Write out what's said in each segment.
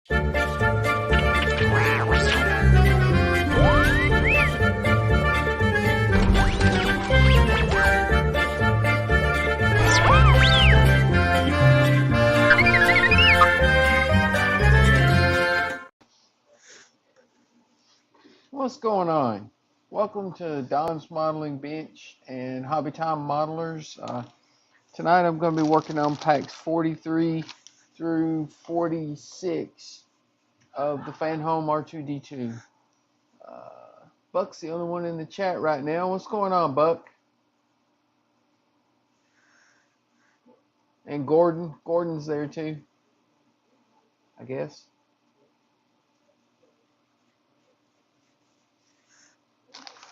What's going on? Welcome to Don's Modeling Bench and Hobby Time Modelers. Tonight I'm going to be working on packs 43 through 46 of the Fanhome R2D2. Buck's the only one in the chat right now. What's going on, Buck? And Gordon. Gordon's there too, I guess.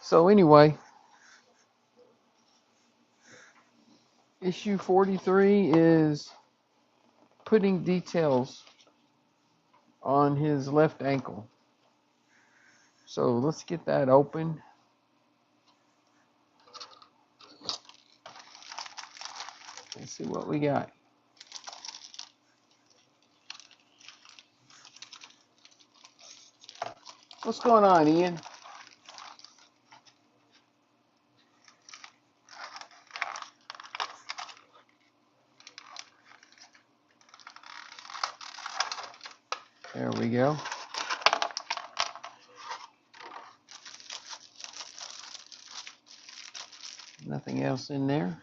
So anyway, issue 43 is putting details on his left ankle. So let's get that open. Let's see what we got. What's going on, Ian? There we go. Nothing else in there.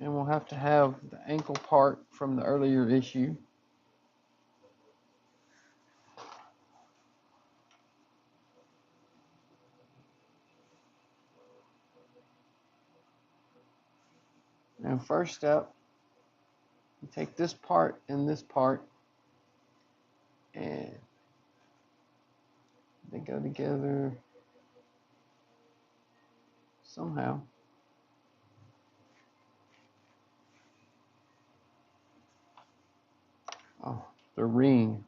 And we'll have to have the ankle part from the earlier issue. Now first up, you take this part and this part, and they go together somehow. Oh, the ring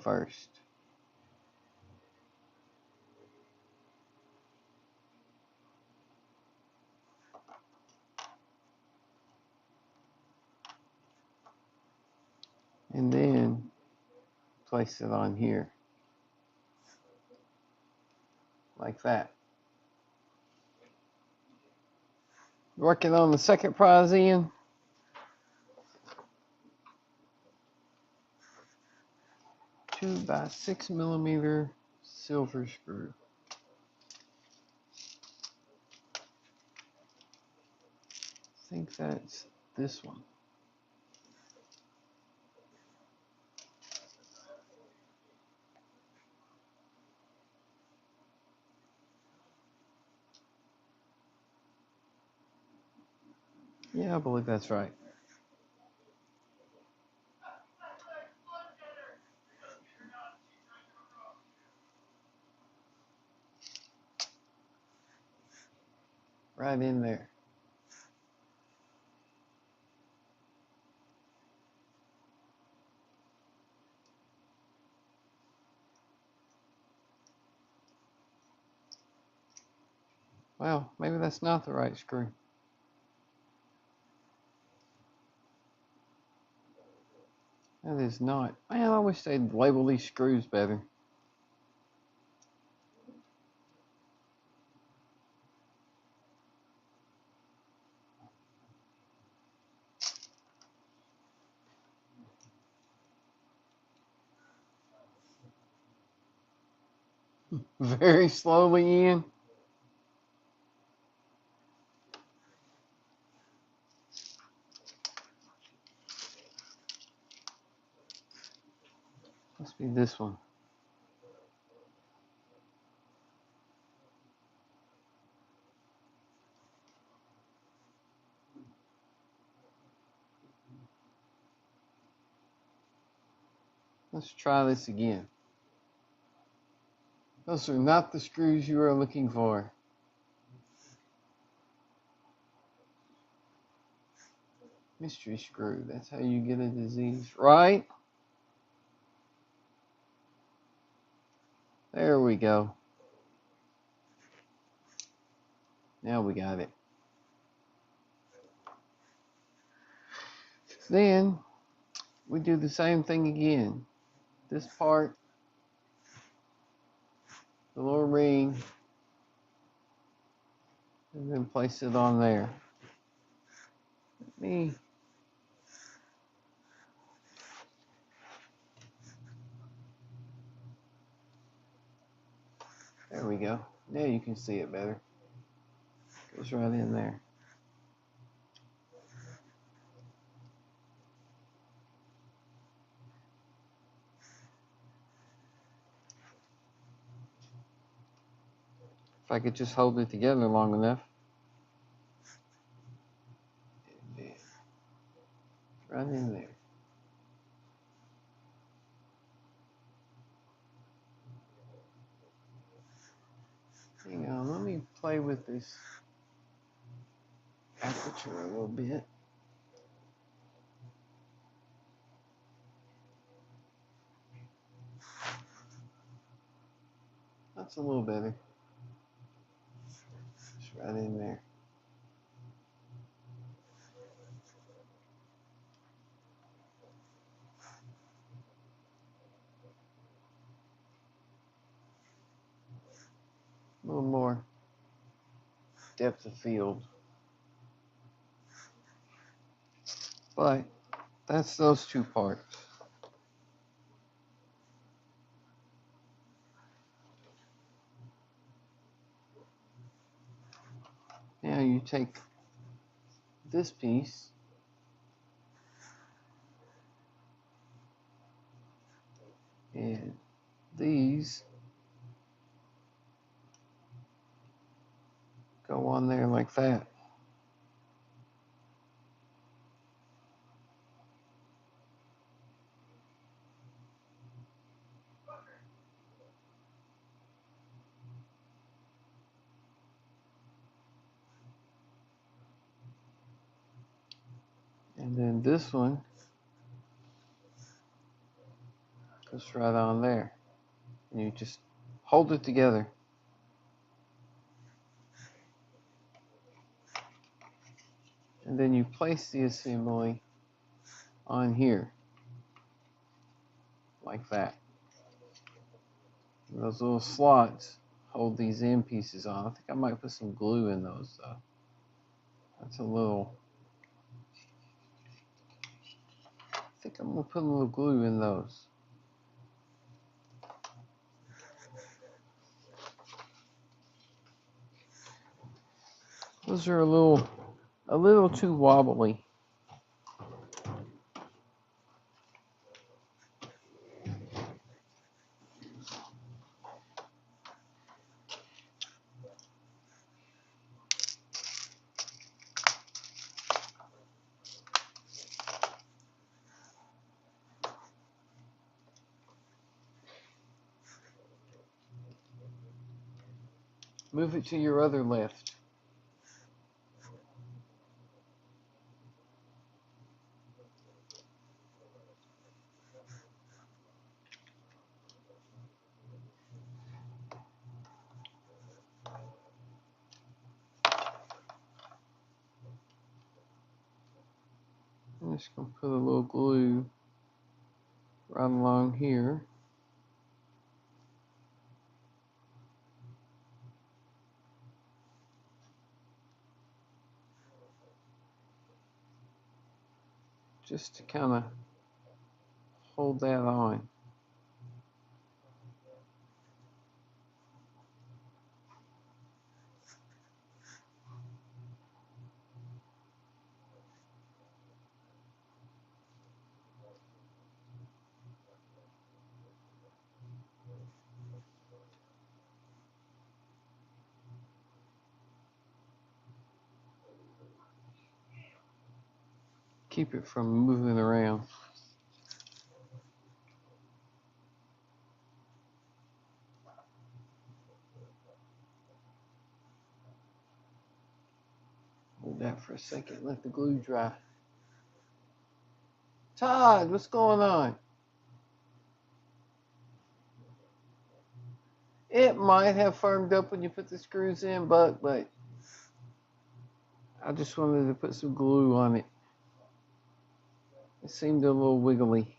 first. And then place it on here, like that. Working on the second prize, Ian. 2 by 6 millimeter silver screw. I think that's this one. Yeah, I believe that's right. Right in there. Well, maybe that's not the right screw. That is not. Man, I wish they'd label these screws better. Very slowly, Ian. Must be this one. Let's try this again. Those are not the screws you are looking for. Mystery screw. That's how you get a disease, right? There we go. Now we got it. Then we do the same thing again. This part, the little ring, and then place it on there. There we go. Now you can see it better. Goes right in there. If I could just hold it together long enough. Right in there. Hang on, let me play with this aperture a little bit. That's a little better. Just right in there. A little more depth of field. But that's those two parts. Now you take this piece and these go on there like that. And then this one goes right on there. And you just hold it together. And then you place the assembly on here. Like that. And those little slots hold these end pieces on. I think I might put some glue in those though. That's a little... I think I'm going to put a little glue in those. Those are a little too wobbly. Move it to your other left. I'm just going to put a little glue right along here. Just to kind of hold that on. Keep it from moving around. Hold that for a second, let the glue dry. Todd, what's going on? It might have firmed up when you put the screws in, but I just wanted to put some glue on it. It seemed a little wiggly.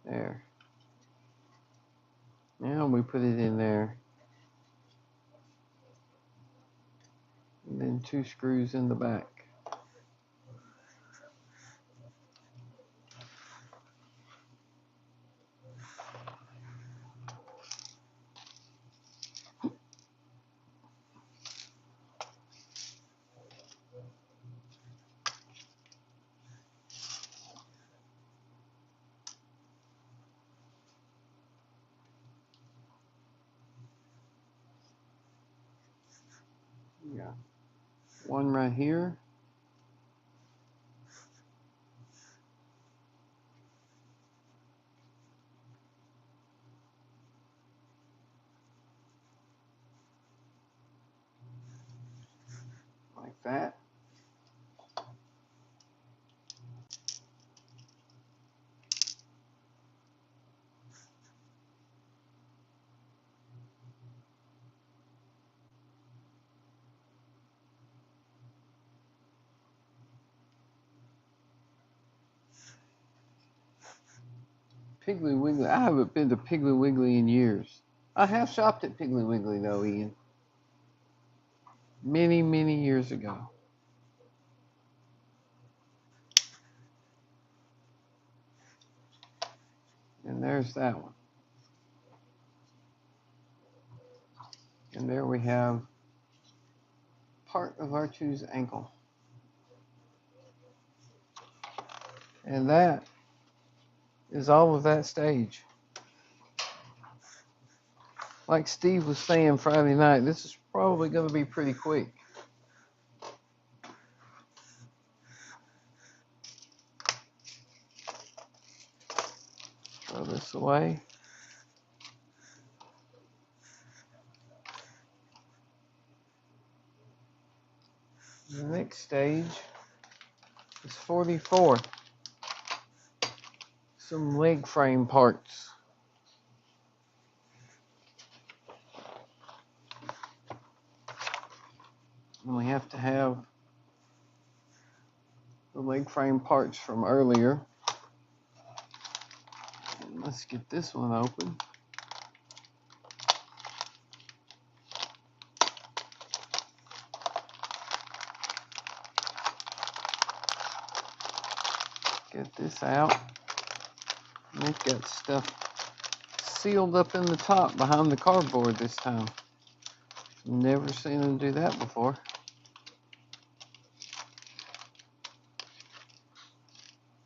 There. Now we put it in there. And then 2 screws in the back. Yeah. One right here. Like that. Piggly Wiggly. I haven't been to Piggly Wiggly in years. I have shopped at Piggly Wiggly though, Ian. Many, many years ago. And there's that one. And there we have part of R2's ankle. And that is all of that stage. Like Steve was saying Friday night, this is probably going to be pretty quick. Throw this away. The next stage is 44. Some leg frame parts. And we have to have the leg frame parts from earlier. And let's get this one open. Get this out. And it's got stuff sealed up in the top behind the cardboard this time. Never seen them do that before.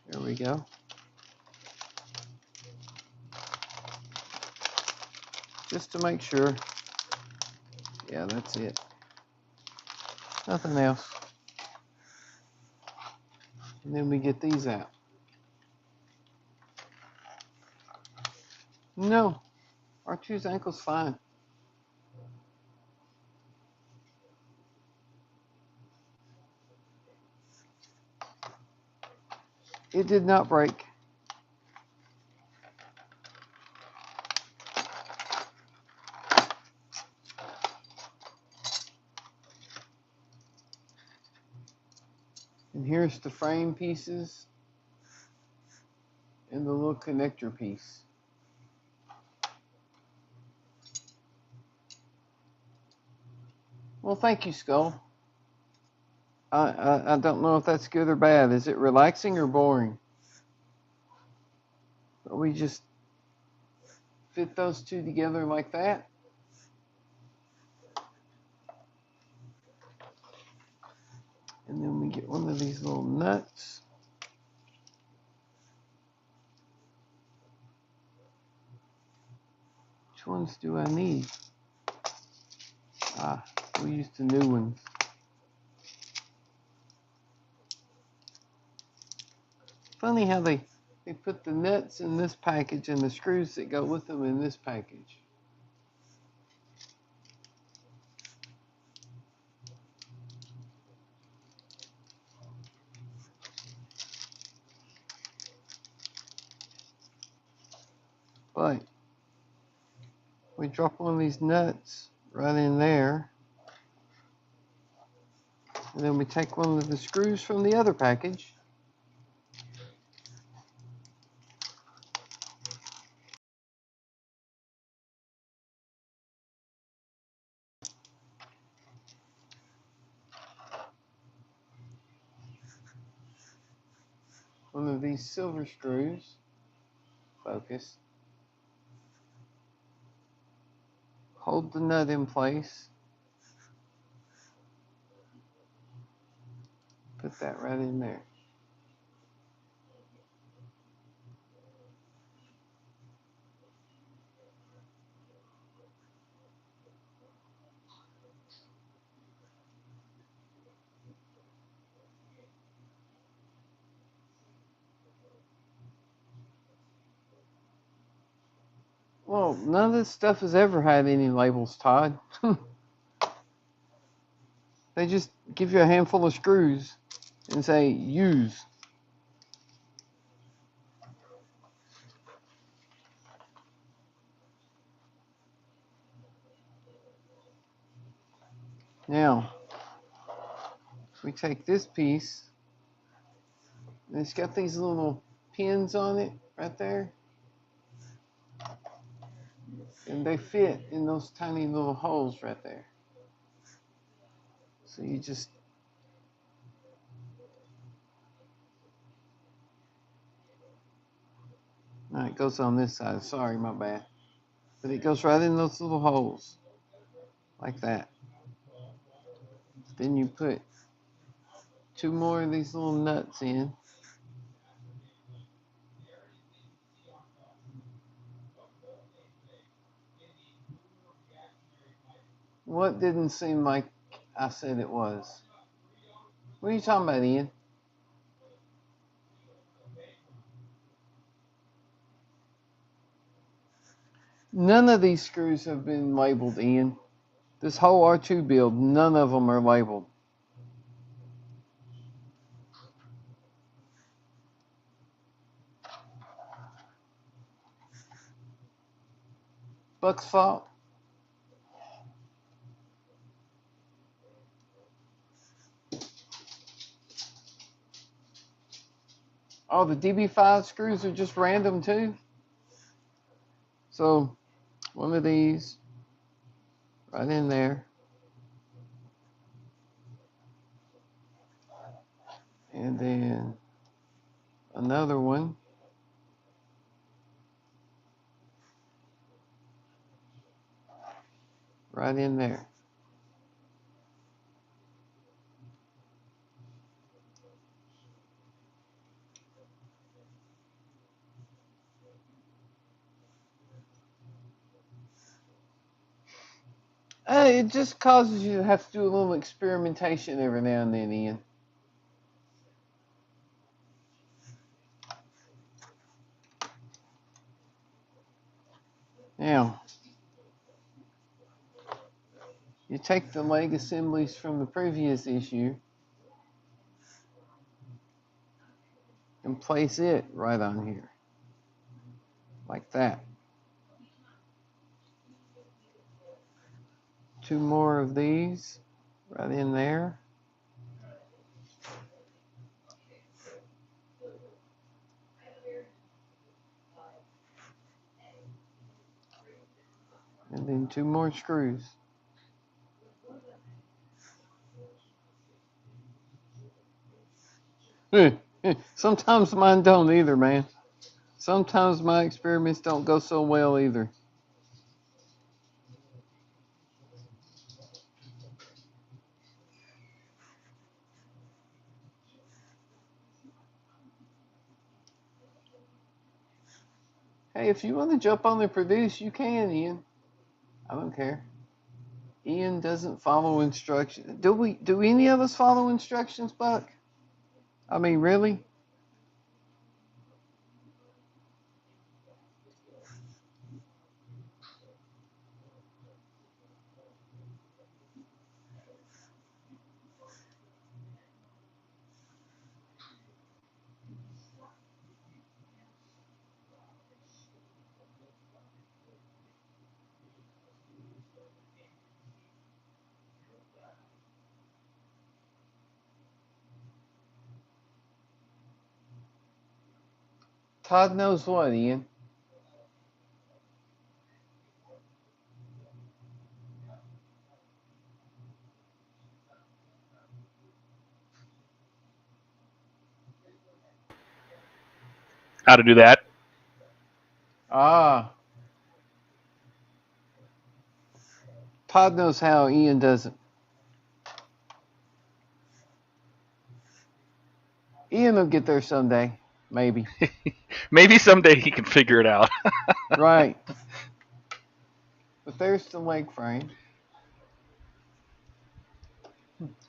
There we go. Just to make sure. Yeah, that's it. Nothing else. And then we get these out. No, R2's ankle's fine. It did not break. And here's the frame pieces and the little connector piece. Well, thank you, Skull. I don't know if that's good or bad. Is it relaxing or boring? We just fit those two together like that. And then we get one of these little nuts. Which ones do I need? We used the new ones. Funny how they put the nuts in this package and the screws that go with them in this package. But We drop one of these nuts right in there. And then we take one of the screws from the other package. One of these silver screws. Focus. Hold the nut in place. Put that right in there. Well, none of this stuff has ever had any labels, Todd. They just give you a handful of screws and say, use. Now, we take this piece, and it's got these little pins on it right there. And they fit in those tiny little holes right there. So you just no, it goes on this side. Sorry, my bad. But it goes right in those little holes. Like that. Then you put 2 more of these little nuts in. What didn't seem like I said it was? What are you talking about, Ian? None of these screws have been labeled, Ian. This whole R2 build, none of them are labeled. Buck's fault. Oh, the DB5 screws are just random too. So, one of these right in there. And then another one. Right in there. It just causes you to have to do a little experimentation every now and then, Ian. Now, you take the leg assemblies from the previous issue and place it right on here. Like that. 2 more of these right in there. And then 2 more screws. Sometimes mine don't either, man. Sometimes my experiments don't go so well either. Hey, if you want to jump on and produce, you can, Ian. I don't care. Ian doesn't follow instructions. Do any of us follow instructions, Buck? I mean, really? Todd knows what, Ian? How to do that? Ah, Todd knows how, Ian doesn't. Ian will get there someday, maybe. Maybe someday he can figure it out. Right. But there's the leg frame.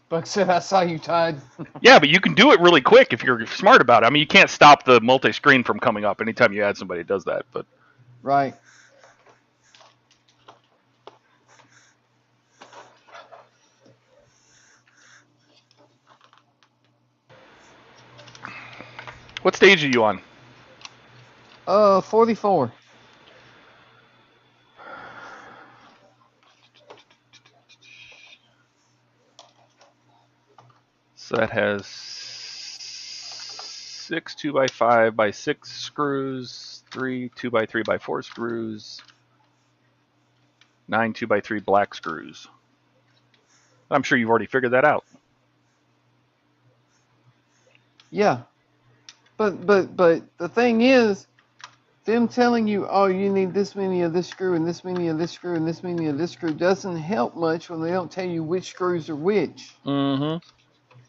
Buck said, I saw you, Todd. Yeah, but you can do it really quick if you're smart about it. I mean, you can't stop the multi-screen from coming up anytime you add somebody that does that. But Right. what stage are you on? 44. So that has 6 2x5x6 screws, 3 2x3x4 screws, 9 2x3 black screws. I'm sure you've already figured that out. Yeah. But the thing is, them telling you, oh, you need this many of this screw and this many of this screw and this many of this screw doesn't help much when they don't tell you which screws are which. Mm-hmm.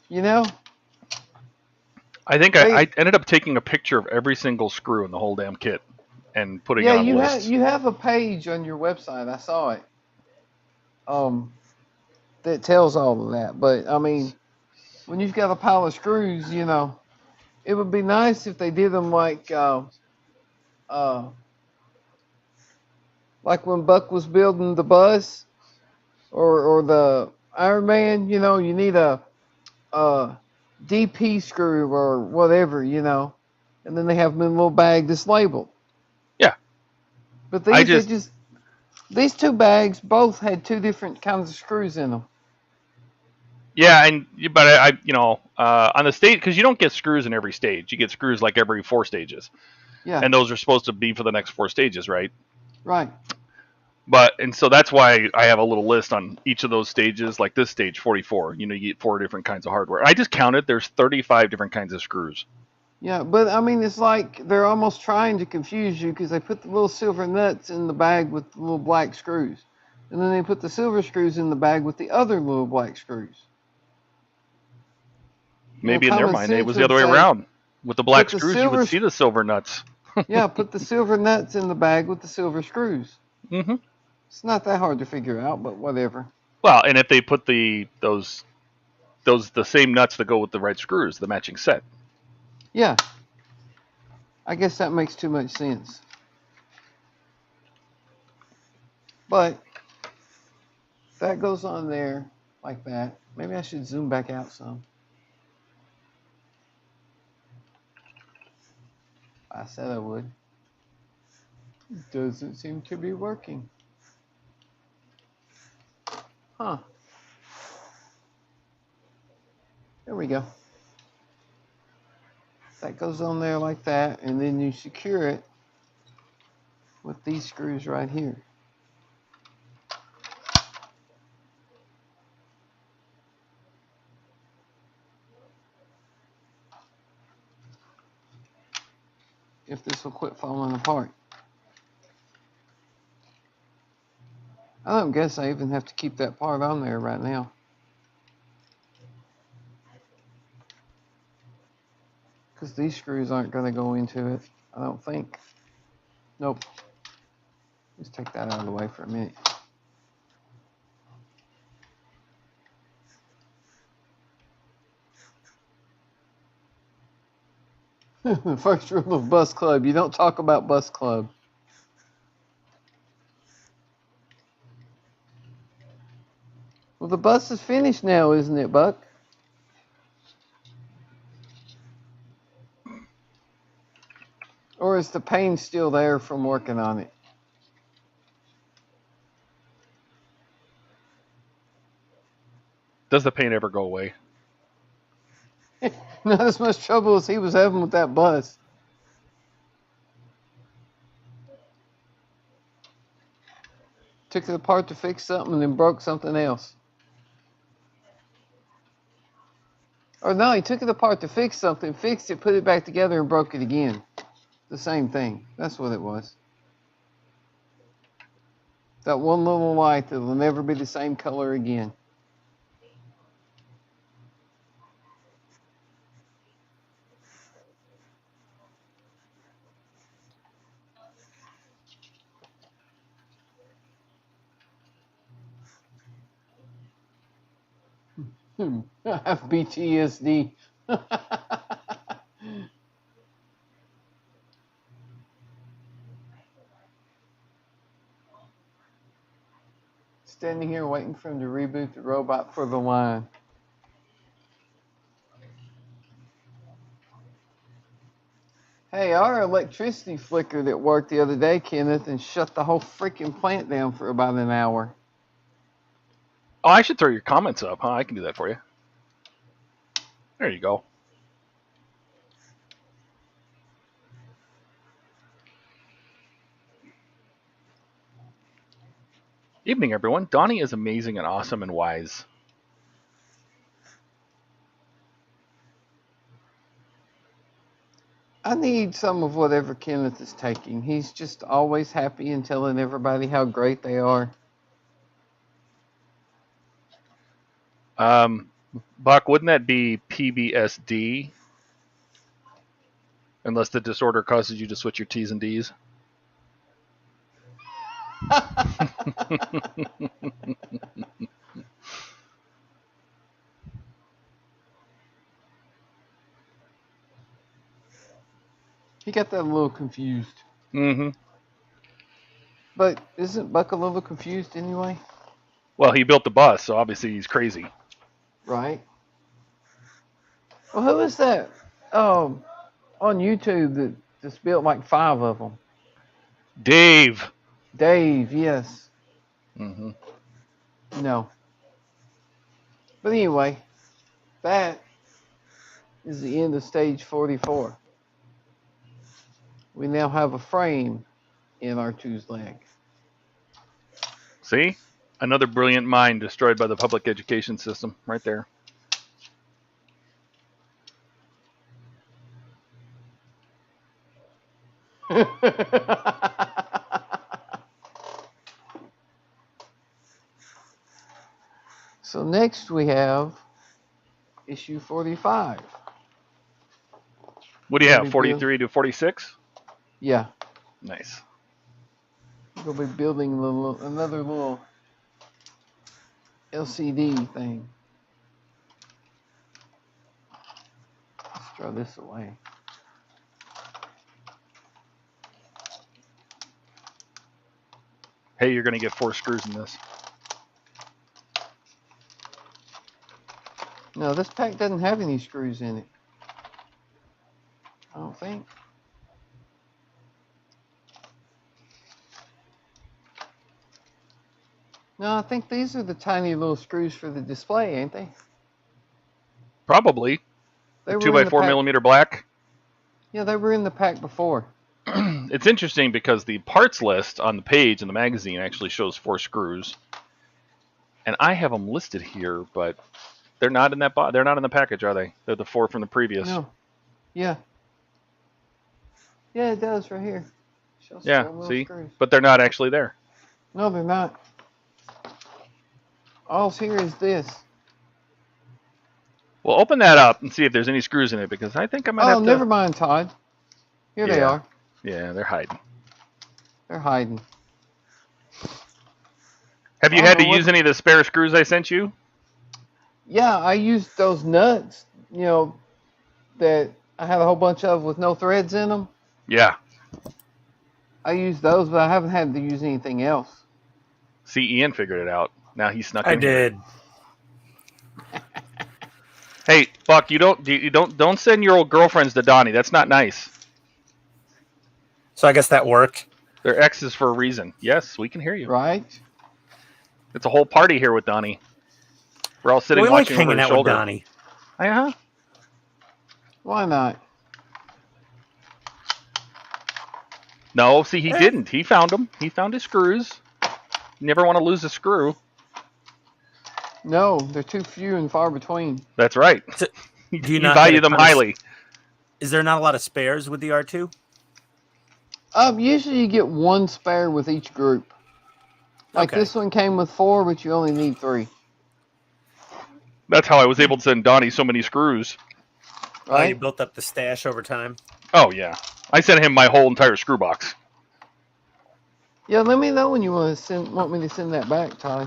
You know? I think I ended up taking a picture of every single screw in the whole damn kit and putting it on lists. You have a page on your website. I saw it. That tells all of that. But I mean, when you've got a pile of screws, you know, it would be nice if they did them like when Buck was building the bus or the Iron Man. You know, you need a DP screw or whatever. You know, and then they have them in a little bag that's labeled. Yeah. But these two bags both had two different kinds of screws in them. Yeah, but I on the stage, because you don't get screws in every stage. You get screws like every 4 stages. Yeah. And those are supposed to be for the next 4 stages, right? Right. And so that's why I have a little list on each of those stages, like this stage 44. You get 4 different kinds of hardware. I just counted. There's 35 different kinds of screws. Yeah, but I mean, it's like they're almost trying to confuse you because they put the little silver nuts in the bag with the little black screws. And then they put the silver screws in the bag with the other little black screws. Maybe in their mind it was the other way around. With the black screws, you would see the silver nuts. Yeah, put the silver nuts in the bag with the silver screws. Mm-hmm. It's not that hard to figure out, but whatever. Well, and if they put the same nuts that go with the right screws, the matching set. Yeah. I guess that makes too much sense. But that goes on there like that. Maybe I should zoom back out some. I said I would. Doesn't seem to be working. Huh. There we go. That goes on there like that, and then you secure it with these screws right here. If this will quit falling apart. I don't guess I even have to keep that part on there right now. Because these screws aren't going to go into it, I don't think. Nope. Let's take that out of the way for a minute. The first rule of Bus Club, you don't talk about Bus Club. Well, the bus is finished now, isn't it, Buck? Or is the pain still there from working on it? Does the pain ever go away? Not as much trouble as he was having with that bus. Took it apart to fix something and then broke something else. Or no, he took it apart to fix something, fixed it, put it back together, and broke it again. The same thing. That's what it was. That one little light that will never be the same color again. I have PTSD. Standing here waiting for him to reboot the robot for the line. Hey, our electricity flickered at work the other day, Kenneth, and shut the whole freaking plant down for about an hour. Oh, I should throw your comments up, huh? I can do that for you. There you go. Evening, everyone. Donnie is amazing and awesome and wise. I need some of whatever Kenneth is taking. He's just always happy and telling everybody how great they are. Buck, wouldn't that be PBSD? Unless the disorder causes you to switch your T's and D's. He got that a little confused. Mm-hmm. But isn't Buck a little confused anyway? Well, he built the bus, so obviously he's crazy. Right. Well, who is that? On YouTube that just built like 5 of them. Dave. Dave, yes. Mm-hmm. No. But anyway, that is the end of stage 44. We now have a frame in R2's leg. See? Another brilliant mind destroyed by the public education system. Right there. So next we have issue 45. What do you have, 43 to 46? Yeah. Nice. We'll be building another little LCD thing. Let's throw this away. Hey, you're going to get 4 screws in this. No, this pack doesn't have any screws in it. I don't think. No, I think these are the tiny little screws for the display, ain't they? Probably. They 2x4 millimeter black. Yeah, they were in the pack before. It's interesting because the parts list on the page in the magazine actually shows 4 screws, and I have them listed here, but they're not in that. They're not in the package, are they? They're the 4 from the previous. No. Yeah. Yeah, it does right here. Shows Yeah. 4 little See, screws. but they're not actually there. No, they're not. All's here is this. Well, open that up and see if there's any screws in it, because I think I might have to. Oh, never mind, Todd. Here they are. Yeah, they're hiding. They're hiding. Have you had to use any of the spare screws I sent you? Yeah, I used those nuts, that I had a whole bunch of with no threads in them. Yeah. I used those, but I haven't had to use anything else. See, Ian figured it out. Now he snuck in. I did. Hey, Buck, you don't send your old girlfriends to Donnie. That's not nice. So I guess that worked. They're exes for a reason. Yes, we can hear you. Right? It's a whole party here with Donnie. We're all sitting We like watching over hanging his out shoulder. with Donnie. Uh-huh. Why not? No, see, he didn't. He found them. He found his screws. You never want to lose a screw. No, they're too few and far between. That's right. So, do You not value get a them ton of highly. Is there not a lot of spares with the R2? Usually you get one spare with each group. Like Okay. this one came with 4, but you only need 3. That's how I was able to send Donnie so many screws. Oh, you Right? built up the stash over time. Oh, yeah. I sent him my whole entire screw box. Yeah, let me know when you want me to send that back, Ty.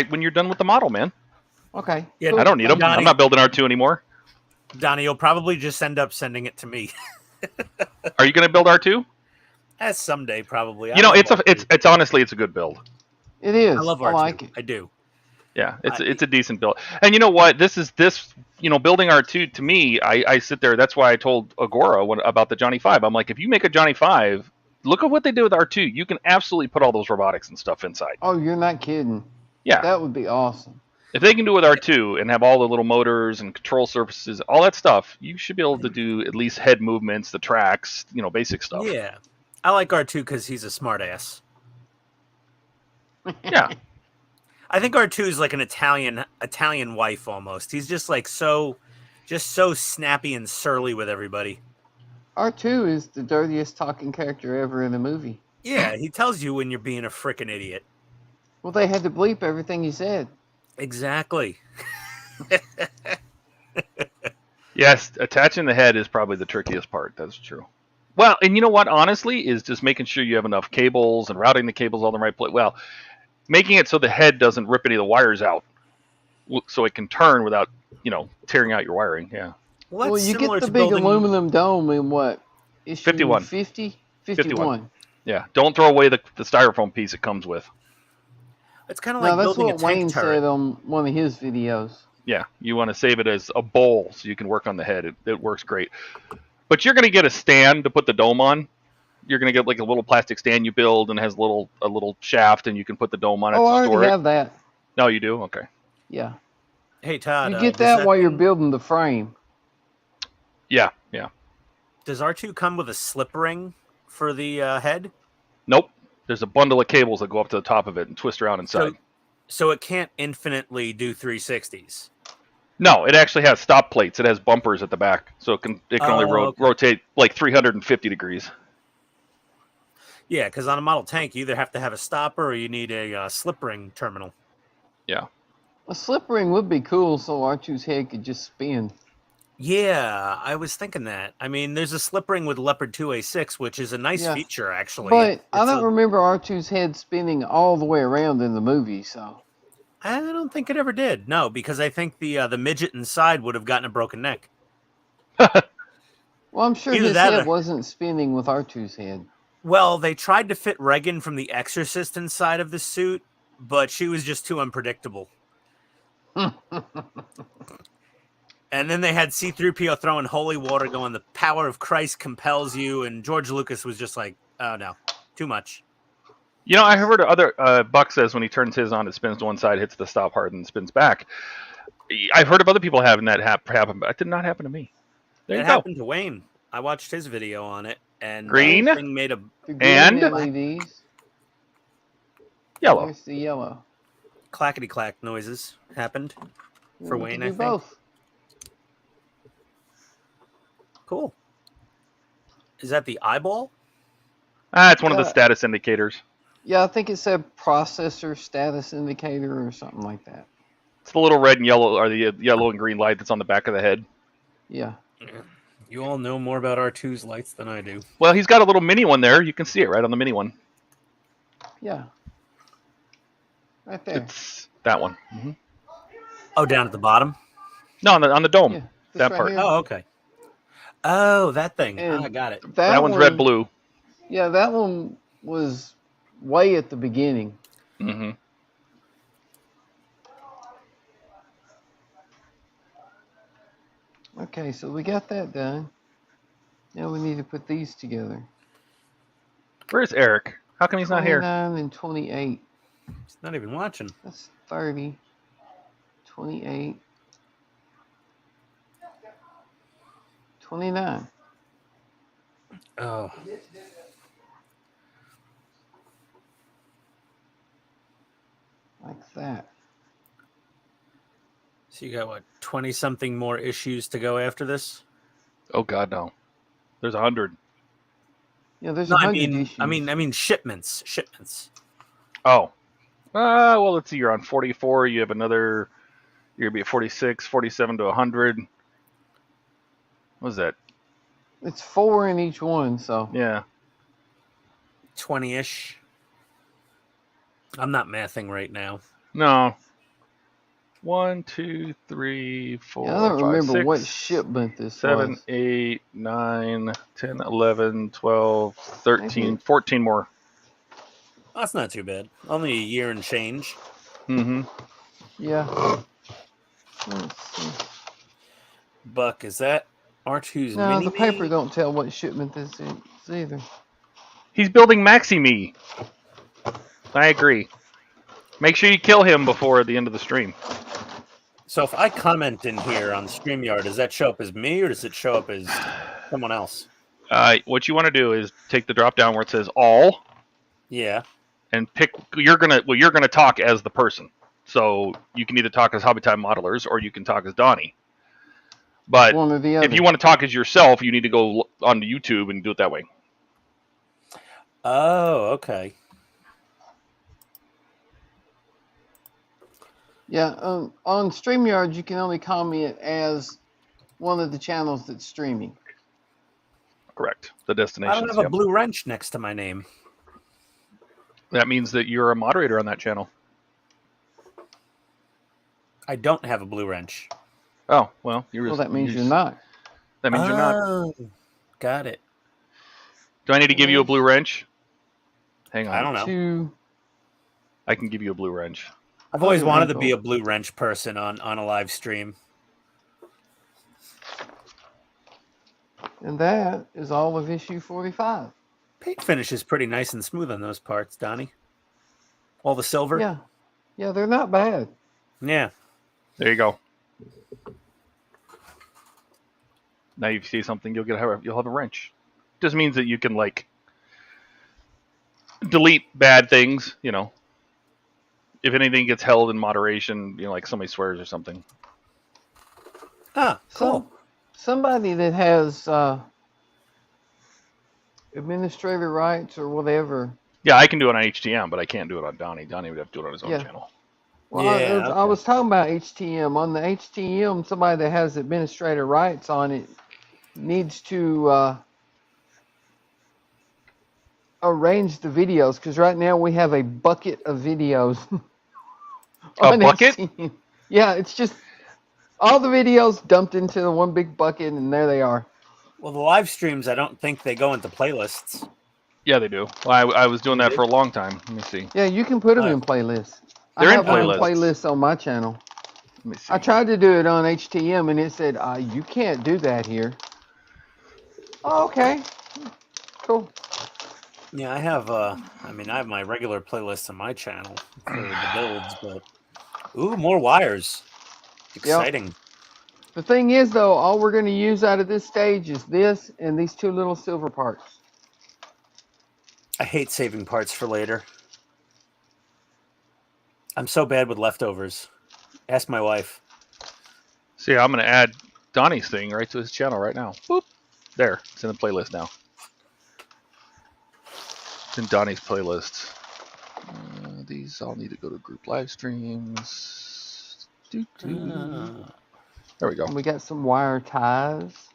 When you're done with the model, man. Okay. Yeah, cool. I don't need them. Donnie- I'm not building R2 anymore. Donnie, you'll probably just end up sending it to me. Are you going to build R2? As someday, probably. You know, love it's R2. honestly it's a good build. It is. I love I R2. like it. I do. Yeah, it's a decent build. And you know what? Building R2 to me, I sit there. That's why I told Agora about the Johnny 5. I'm like, if you make a Johnny 5, look at what they did with R2. You can absolutely put all those robotics and stuff inside. Oh, you're not kidding. Yeah. That would be awesome. If they can do it with R2 and have all the little motors and control surfaces, all that stuff, you should be able to do at least head movements, the tracks, basic stuff. Yeah. I like R2 because he's a smartass. Yeah. I think R2 is like an Italian wife almost. He's just like so snappy and surly with everybody. R2 is the dirtiest talking character ever in a movie. Yeah, he tells you when you're being a frickin' idiot. Well, they had to bleep everything he said. Exactly. Yes, attaching the head is probably the trickiest part. That's true. Well, and you know what? Honestly, is just making sure you have enough cables and routing the cables all in the right place. Well, making it so the head doesn't rip any of the wires out, so it can turn without, tearing out your wiring. Yeah. Well, you get the big aluminum dome in what? Issue 51. 50? 51. Yeah. Don't throw away the styrofoam piece it comes with. It's kind of like that's building what a tank Wayne turret. said on one of his videos. Yeah, you want to save it as a bowl so you can work on the head. It works great. But you're going to get a stand to put the dome on. You're going to get like a little plastic stand you build and has a little shaft, and you can put the dome on it Oh, I to store already it. have that. No, you do? Okay. Yeah. Hey, Todd. You get that while you're building the frame. Yeah. Does R2 come with a slip ring for the head? Nope. There's a bundle of cables that go up to the top of it and twist around inside. So it can't infinitely do 360s. No, it actually has stop plates. It has bumpers at the back, so it can only rotate like 350 degrees. Yeah, because on a model tank, you either have to have a stopper or you need a slip ring terminal. Yeah. A slip ring would be cool so R2's head could just spin. Yeah, I was thinking that. I mean, there's a slip ring with Leopard 2A6, which is a nice feature, actually. But I don't remember R2's head spinning all the way around in the movie, so. I don't think it ever did. No, because I think the midget inside would have gotten a broken neck. Well, I'm sure Either his that head or- wasn't spinning with R2's head. Well, they tried to fit Regan from The Exorcist inside of the suit, but she was just too unpredictable. And then they had C-3PO throwing holy water going, the power of Christ compels you, and George Lucas was just like, oh no, too much. I heard other Buck says when he turns his on, it spins to one side, hits the stop hard, and spins back. I've heard of other people having that happen, but it did not happen to me. There you go. Happened to Wayne. I watched his video on it, and Green? the thing made a The green And? LEDs. Yellow. Where's the yellow? clackety-clack noises happened for We Wayne, can I do think. both. Cool. Is that the eyeball? It's one of the status indicators. Yeah, I think it said processor status indicator or something like that. It's the little red and yellow, or the yellow and green light that's on the back of the head. Yeah. You all know more about R2's lights than I do. Well, he's got a little mini one there. You can see it right on the mini one. Yeah. Right there. It's that one. Mm-hmm. Oh, down at the bottom? No, on the dome. Yeah, that right part. here. Oh, okay. Oh, that thing. And I got it. That one's red blue. Yeah, that one was way at the beginning. Mm-hmm. Okay, so we got that done. Now we need to put these together. Where's Eric? How come he's not here? 29 and 28. He's not even watching. That's 30. 28. 29. Oh. Like that. So you got what, 20-something more issues to go after this? Oh God, no. There's 100. Yeah, there's No, 100 issues. I mean shipments. Oh. Well, let's see. You're on 44. You have another. You're gonna be at 46, 47 to 100. What was that? It's 4 in each one, so. Yeah. 20-ish. I'm not mathing right now. No. 1, 2, 3, 4, Yeah, I don't 5, remember 6, what shipment this 7, was. 8, 9, 10, 11, 12, 13, Maybe. 14 more. That's not too bad. Only a year and change. Mm-hmm. Yeah. Let's see. Buck, is that R2's No, mini the paper don't tell what shipment this is either. He's building Maxi Me. I agree. Make sure you kill him before the end of the stream. So if I comment in here on StreamYard, does that show up as me or does it show up as someone else? What you want to do is take the drop down where it says all, Yeah. and pick. You're gonna talk as the person. So you can either talk as Hobby Time Modelers or you can talk as Donnie. But One or the other. if you want to talk as yourself, you need to go onto YouTube and do it that way. Oh, okay. Yeah, on StreamYard, you can only comment as one of the channels that's streaming. Correct. The I destinations. don't have a blue wrench next to my name. That means that you're a moderator on that channel. I don't have a blue wrench. Oh, well. Well, that means you're not. That means you're not. Oh, got it. Do I need to give you a blue wrench? Hang on. I don't know. I can give you a blue wrench. I've always wanted to be a blue wrench person on a live stream. And that is all of issue 45. Paint finish is pretty nice and smooth on those parts, Donnie. All the silver. Yeah. Yeah, they're not bad. Yeah. There you go. Now you see something, you'll have a wrench. Just means that you can like delete bad things, you know. If anything gets held in moderation, you know, like somebody swears or something. Ah, cool. Somebody that has administrator rights or whatever. Yeah, I can do it on HTM, but I can't do it on Donnie. Donnie would have to do it on his own channel. Well, I was talking about HTM. On the HTM, somebody that has administrator rights on it needs to arrange the videos, because right now we have a bucket of videos. A bucket? HTM. Yeah, it's just all the videos dumped into the one big bucket, and there they are. Well, the live streams, I don't think they go into playlists. Yeah, they do. Well, I was doing that for a long time. Let me see. Yeah, you can put them in playlists. They're in I have playlists. playlists on my channel. Let me see. I tried to do it on HTM, and it said, you can't do that here. Oh, okay. Cool. Yeah, I have I have my regular playlists on my channel for the builds, but ooh, more wires. Exciting. Yep. The thing is, though, all we're going to use out of this stage is this and these two little silver parts. I hate saving parts for later. I'm so bad with leftovers. Ask my wife. See, I'm going to add Donnie's thing right to his channel right now. Boop. There. It's in the playlist now. It's in Donnie's playlist. These all need to go to group live streams. There we go. And we got some wire ties.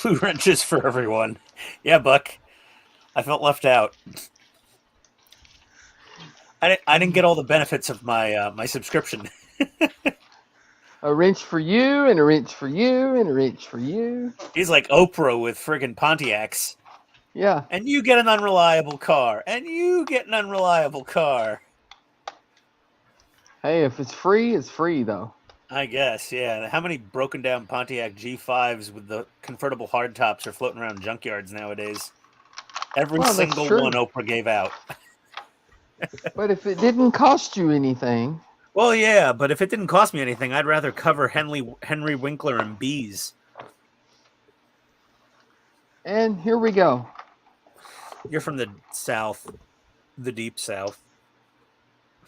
Blue wrenches for everyone. Yeah, Buck. I felt left out. I didn't get all the benefits of my my subscription. A wrench for you, and a wrench for you, and a wrench for you. He's like Oprah with friggin' Pontiacs. Yeah. And you get an unreliable car. And you get an unreliable car. Hey, if it's free, though. I guess, yeah. How many broken down Pontiac G5s with the convertible hardtops are floating around junkyards nowadays? Every single one Oprah gave out. But if it didn't cost you anything... Well, yeah, but if it didn't cost me anything, I'd rather cover Henry Winkler and bees. And here we go. You're from the South, the deep South.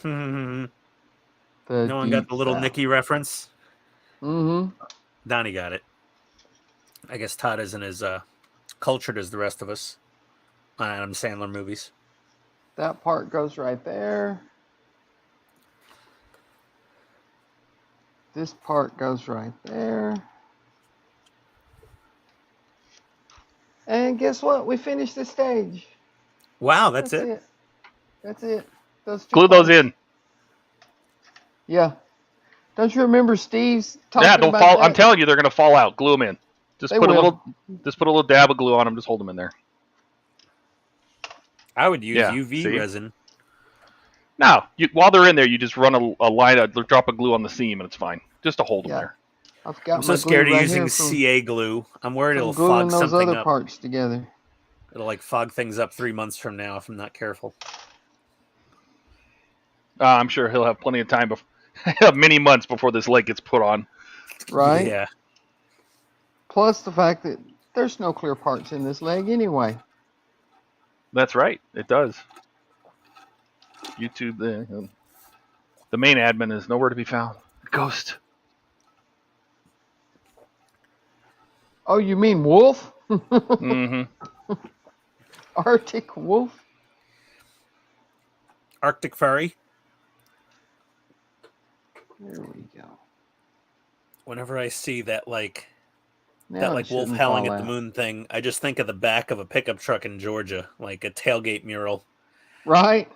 No The one got the little South. Nicky reference. Mm-hmm. Donnie got it. I guess Todd isn't as cultured as the rest of us on Adam Sandler movies. That part goes right there. This part goes right there. And guess what? We finished the stage. Wow, that's it? That's it. Those two Glue those parts. in. Yeah. Don't you remember Steve's talking Yeah, don't about fall. that? I'm telling you, they're gonna fall out. Glue them in. Just They put will. a little dab of glue on them. Just hold them in there. I would use Yeah, UV see? resin. No, while they're in there, you just run a line, drop a glue on the seam, and it's fine. Just to hold them Yeah. there. I've got I'm so my scared glue of right using here from CA glue. I'm worried it'll gluing fog those something other up. parts together. It'll like fog things up 3 months from now if I'm not careful. I'm sure he'll have plenty of time, many months before this leg gets put on. Right? Yeah. Plus the fact that there's no clear parts in this leg anyway. That's right. It does. YouTube, the main admin is nowhere to be found. Ghost. Oh, you mean wolf? Mm-hmm. Arctic wolf? Arctic furry. There we go. Whenever I see that like Now it wolf shouldn't howling fall at the out. moon thing, I just think of the back of a pickup truck in Georgia, like a tailgate mural. Right?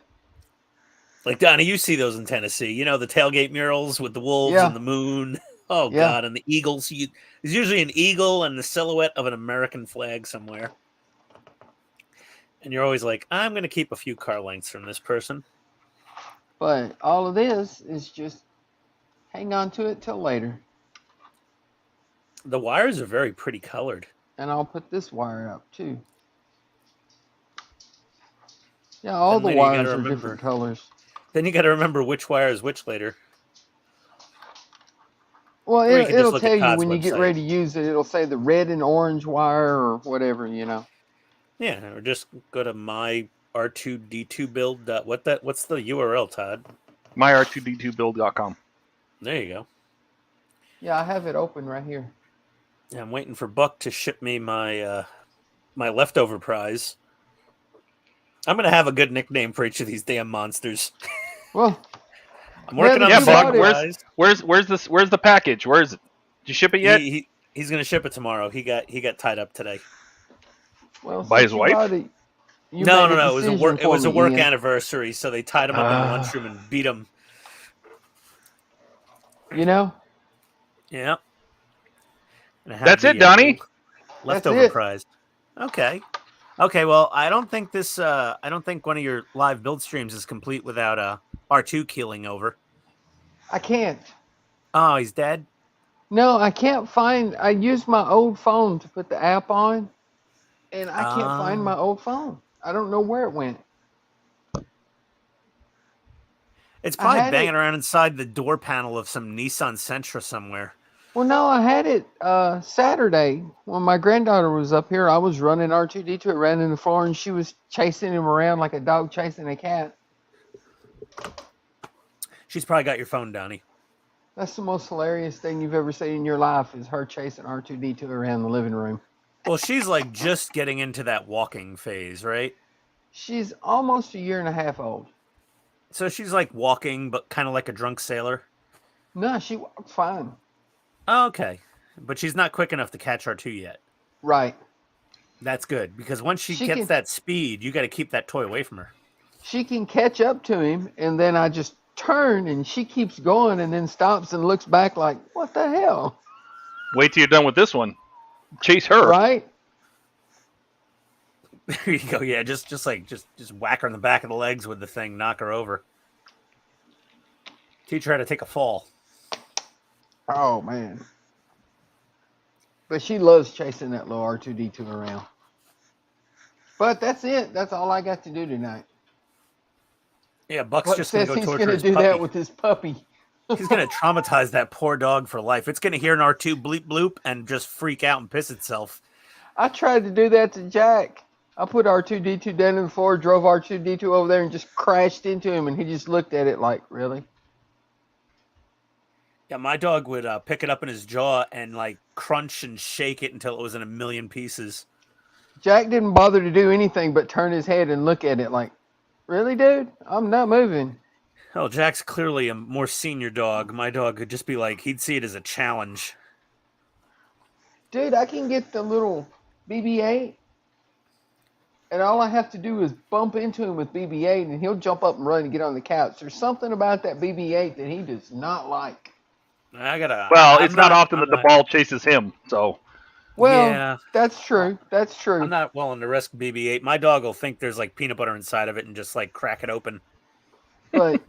Like, Donnie, you see those in Tennessee. You know, the tailgate murals with the wolves Yeah. and the moon. Oh, Yeah. God, and the eagles. There's usually an eagle and the silhouette of an American flag somewhere. And you're always like, I'm going to keep a few car lengths from this person. But all of this is just hang on to it till later. The wires are very pretty colored. And I'll put this wire up too. Yeah, all And the later you wires gotta are remember- different colors. Then you got to remember which wire is which later. Well, Or you can just it'll look at tell you Todd's when you get website. ready to use it. It'll say the red and orange wire or whatever, you know. Yeah, or just go to my R2D2 build. What's the URL, Todd? MyR2D2build.com. There you go. Yeah, I have it open right here. Yeah, I'm waiting for Buck to ship me my my leftover prize. I'm gonna have a good nickname for each of these damn monsters. Well, I'm working on Yeah, the Buck, second prize. Where's the package? Where is it? Did you ship it yet? He's gonna ship it tomorrow. He got tied up today. well, By his since you wife? brought it, you No. made It was a decision work. It for was a me, work Ian. anniversary, so they tied him up in the lunchroom and beat him. You know, Yeah. And I have That's it, Donnie. Leftover it. prize. Okay. Well, I don't think one of your live build streams is complete without R2 keeling over. I can't. Oh, he's dead. No, I can't find. I used my old phone to put the app on, and I can't find my old phone. I don't know where it went. It's I probably had banging it- around inside the door panel of some Nissan Sentra somewhere. Well, no, I had it Saturday when my granddaughter was up here. I was running R2D2. It ran in the floor, and she was chasing him around like a dog chasing a cat. She's probably got your phone, Donnie. That's the most hilarious thing you've ever seen in your life is her chasing R2D2 around the living room. Well, she's like just getting into that walking phase, right? She's almost a year and a half old. So she's like walking, but kind of like a drunk sailor. No, she walks fine. Oh, okay. But she's not quick enough to catch R2 yet. Right. That's good, because once she She gets can- that speed, you got to keep that toy away from her. She can catch up to him, and then I just turn, and she keeps going, and then stops and looks back like, what the hell? Wait till you're done with this one. Chase her. Right? There you go. Yeah, just whack her in the back of the legs with the thing, knock her over. Teach her how to take a fall. Oh, man. But she loves chasing that little R2D2 around. But that's it. That's all I got to do tonight. Yeah, Buck's Buck just going says to go he's torture going to his do puppy. that with his puppy. He's going to traumatize that poor dog for life. It's going to hear an R2 bleep bloop and just freak out and piss itself. I tried to do that to Jack. I put R2D2 down on the floor, drove R2D2 over there, and just crashed into him, and he just looked at it like, really? Yeah, my dog would pick it up in his jaw and like crunch and shake it until it was in a million pieces. Jack didn't bother to do anything but turn his head and look at it like, really, dude? I'm not moving. Oh, Jack's clearly a more senior dog. My dog could just be like, he'd see it as a challenge. Dude, I can get the little BB-8, and all I have to do is bump into him with BB-8, and he'll jump up and run and get on the couch. There's something about that BB-8 that he does not like. It's not often that the ball chases him, so. Well, yeah, that's true. That's true. I'm not willing to risk BB-8. My dog will think there's like peanut butter inside of it and just like crack it open. But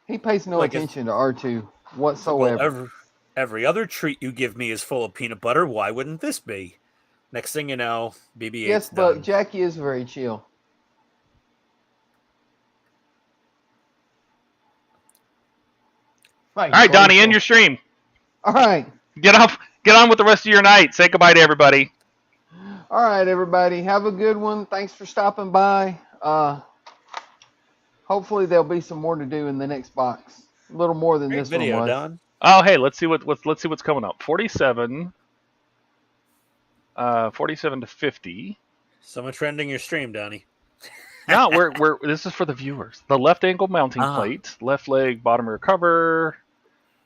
he pays no attention to R2 whatsoever. Well, every other treat you give me is full of peanut butter. Why wouldn't this be? Next thing you know, BB-8's yes, done. but Jackie is very chill. All right, Donnie, end your stream. All right. Get on with the rest of your night. Say goodbye to everybody. All right, everybody. Have a good one. Thanks for stopping by. Hopefully there'll be some more to do in the next box. A little more than this video, one was. Don. Oh, hey, let's see what's coming up. 47 to 50. Someone trending your stream, Donnie. No, this is for the viewers. The left ankle mounting plate, left leg bottom rear cover.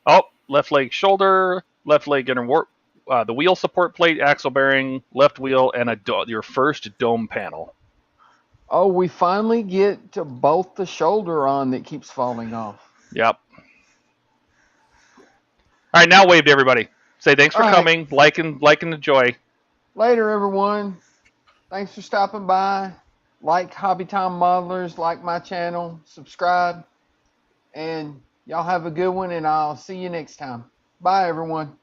Oh, left leg shoulder, left leg inner warp, the wheel support plate, axle bearing, left wheel, and your first dome panel. Oh, we finally get to bolt the shoulder on that keeps falling off. Yep. All right, now wave to everybody. Say thanks for coming, liking the joy. Later, everyone. Thanks for stopping by. Like Hobby Time Modelers, like my channel, subscribe, and y'all have a good one, and I'll see you next time. Bye, everyone.